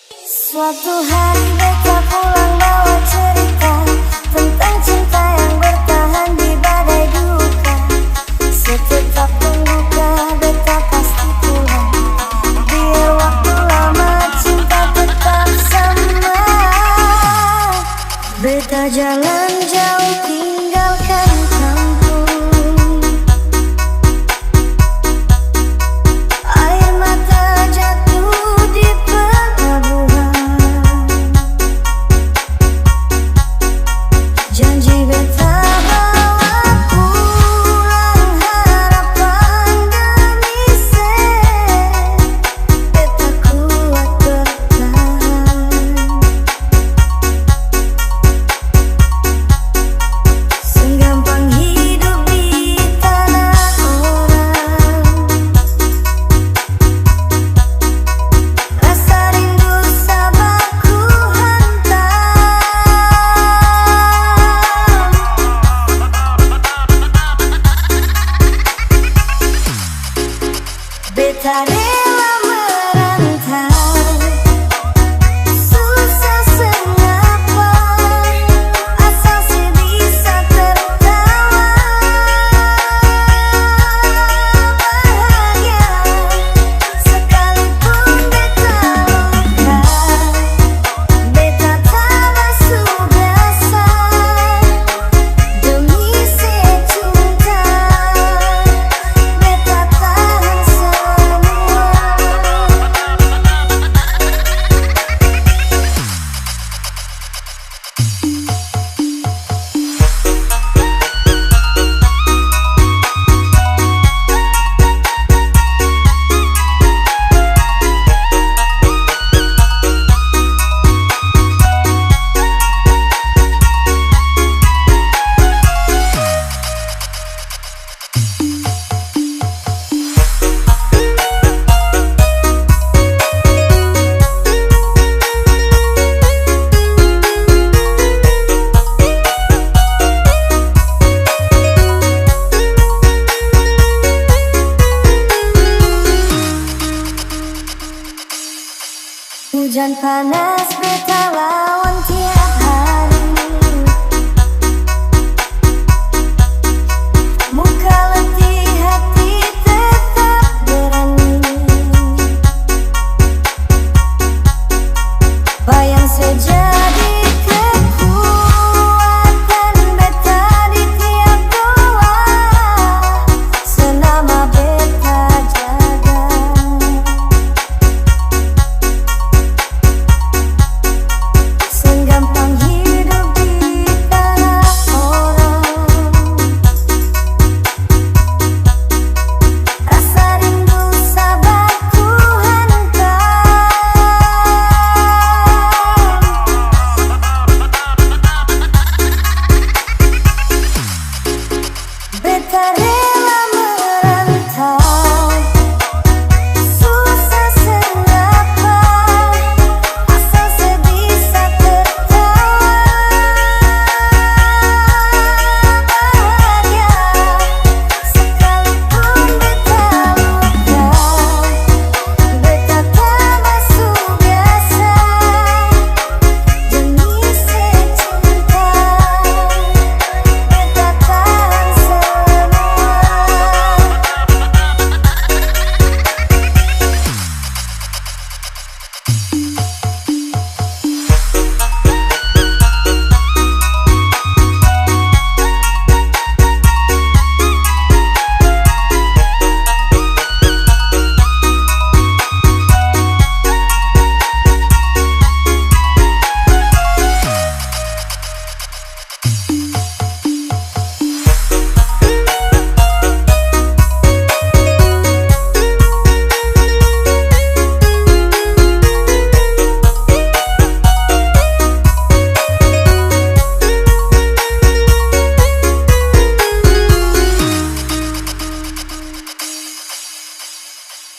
Suatu hari beta pulang bawa cerita tentang cinta yang bertahan di badai duka. Setiap pembuka beta pasti pulang, biar waktu lama cinta tetap sama. Beta jalan jauh tinggalkan kampung, air mata jatuh di pelabuhan. Janji beta bawa pulang harapan demi sen, beta kuat bertahan. Segampang hidup di tanah orang, rasa rindu sabar ku hantam. Beta rela merantau, susah sengapa, asal si bisa tertawa bahagia. Sekalipun beta luka, beta tak basuh biasa demi secinta. Beta tahan semua. Hujan panas beta lawan tiada.